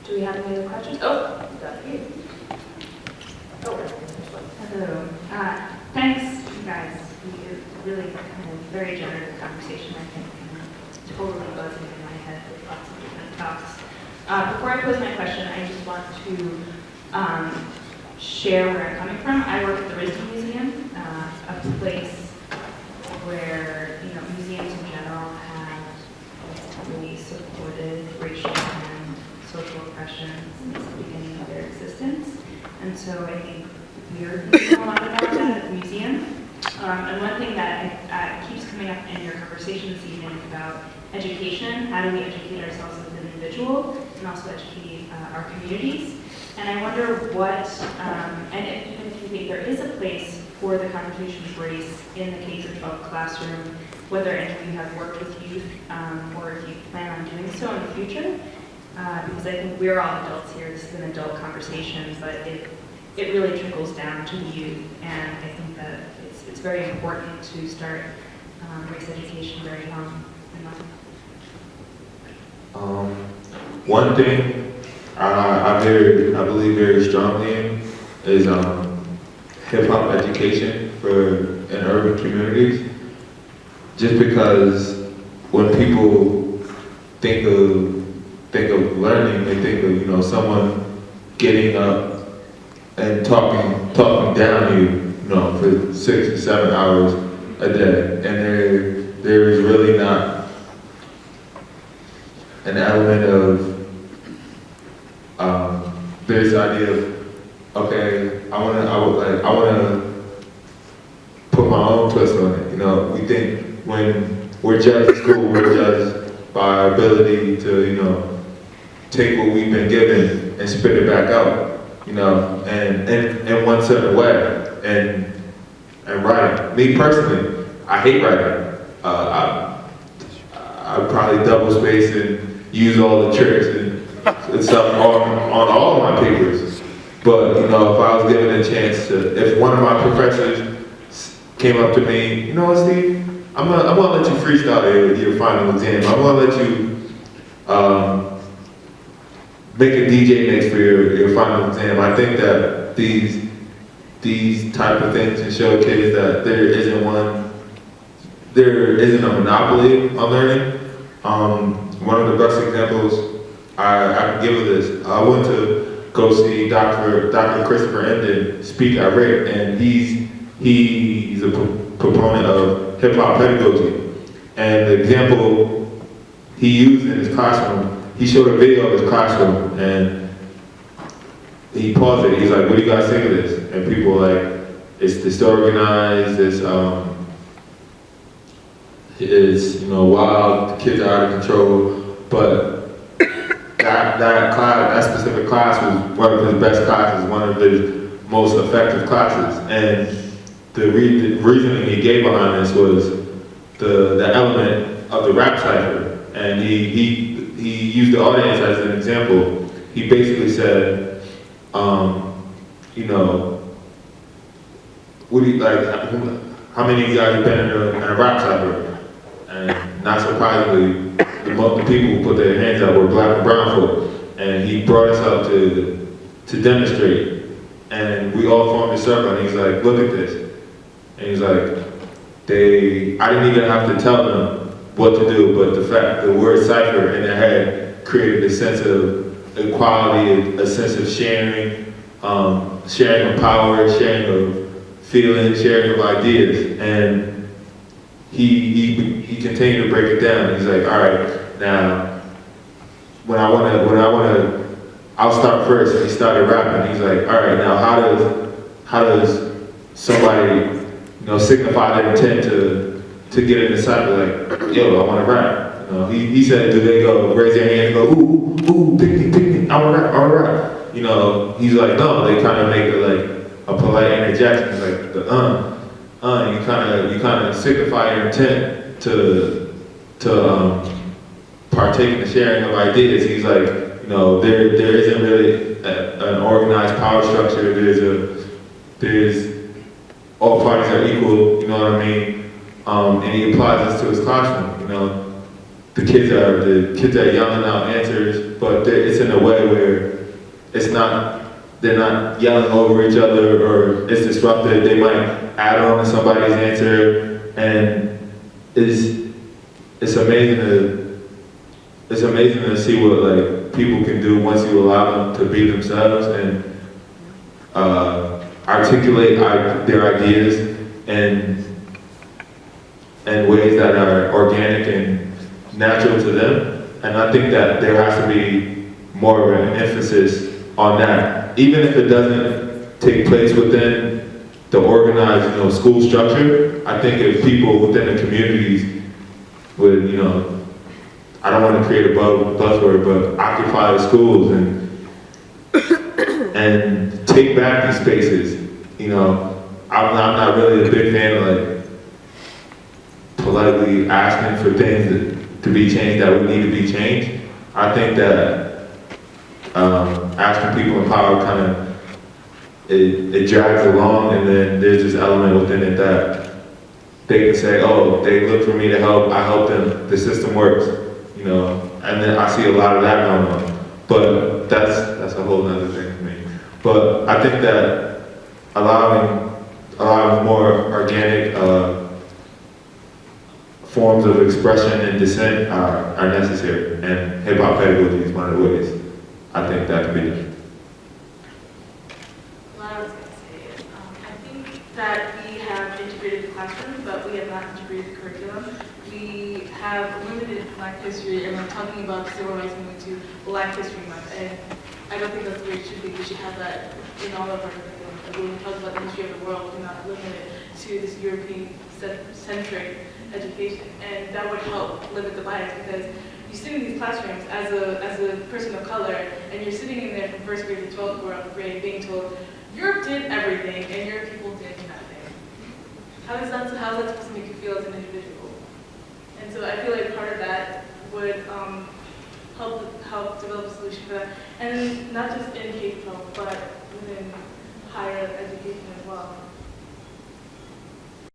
Do we have any other questions? Oh, we got you. Oh, Hello. Thanks, you guys. Really kind of very generative conversation, I think, and totally buzzing in my head with lots of different thoughts. Before I pose my question, I just want to share where I'm coming from. I work at the RISD Museum, a place where museums in general have really supported racial and social oppression since the beginning of their existence. And so I think we are thinking a lot about that at the museum. And one thing that keeps coming up in your conversation this evening is about education. How do we educate ourselves as an individual and also educate our communities? And I wonder what, and even if you think there is a place for the conversation of race in the K-12 classroom, whether any of you have worked with youth or if you plan on doing so in the future, because I think we're all adults here. This is an adult conversation, but it really trickles down to the youth, and I think that it's very important to start race education very young in life. One thing I believe very strongly in is hip-hop education in urban communities. Just because when people think of learning, they think of someone getting up and talking down to you, for 6 to 7 hours a day, and there is really not an element of this idea of, okay, I wanna put my own twist on it. We think when we're judged at school, we're judged by our ability to take what we've been given and spit it back out, and in one certain way, and writing. Me personally, I hate writing. I probably double space and use all the tricks and stuff on all of my papers. But if I was given a chance to, if one of my professors came up to me, Steve, I'm gonna let you freestyle your final exam. I'm gonna let you make a DJ mix for your final exam. I think that these type of things can show kids that there isn't a monopoly on learning. One of the best examples I can give of this, I went to go see Dr. Christopher Emden speak at RIT, and he's a proponent of hip hop pedagogy. And the example he used in his classroom, he showed a video of his classroom, and he paused it. He's like, "What do you guys think of this?" And people were like, "It's disorganized. It's wild. The kids are out of control." But that specific class was one of his best classes, one of his most effective classes. And the reasoning he gave behind this was the element of the rap cipher. And he used the audience as an example. He basically said, what do you like? How many of you guys have been in a rap cipher? And not surprisingly, the people who put their hands up were black and brown folk. And he brought us up to demonstrate. And we all formed a circle, and he's like, "Look at this." And he's like, I didn't even have to tell them what to do, but the word cipher in their head created a sense of equality, a sense of sharing, sharing of power, sharing of feelings, sharing of ideas. And he continued to break it down. He's like, "All right, now when I wanna, I'll start first." And he started rapping. He's like, "All right, now how does somebody signify their intent to get in the cycle? Like, yo, I want to rap." He said, "Do they go raise their hand and go, ooh, pick me, I want to rap? He's like, "No." They kind of make it like a polite interjection. It's like the you kind of signify your intent to partake in the sharing of ideas. He's like, there isn't really an organized power structure. There's all parties are equal, you know what I mean? And he applies this to his classroom, the kids are yelling out answers, but it's in a way where it's not, they're not yelling over each other or it's disruptive. They might add on to somebody's answer, and it's amazing to see what like people can do once you allow them to be themselves and articulate their ideas in ways that are organic and natural to them. And I think that there has to be more of an emphasis on that, even if it doesn't take place within the organized, school structure. I think if people within the communities would, I don't want to create a buzzword, but occupy the schools and take back these spaces. I'm not really a big fan of like politely asking for things to be changed that would need to be changed. I think that asking people in power kind of it drags along, and then there's this element within it that they can say, oh, they look for me to help, I help them, the system works, and then I see a lot of that going on. But that's a whole other thing for me. But I think that allowing more organic forms of expression and dissent are necessary, and hip-hop pedagogy is one of the ways I think that can be done. What I was going to say is, I think that we have integrated the classroom, but we have not integrated the curriculum. We have limited Black history, and we're talking about civil rights movement to Black History Month, and I don't think that's the way it should be. We should have that in all of our curriculum. When we talk about the history of the world, we're not limited to this European-centric education, and that would help limit the bias, because you sit in these classrooms as a person of color, and you're sitting in there from first grade to 12th grade being told, Europe did everything, and your people did nothing. How is that supposed to make you feel as an individual? And so I feel like part of that would help develop a solution for that, and not just in K-12, but within higher education as well.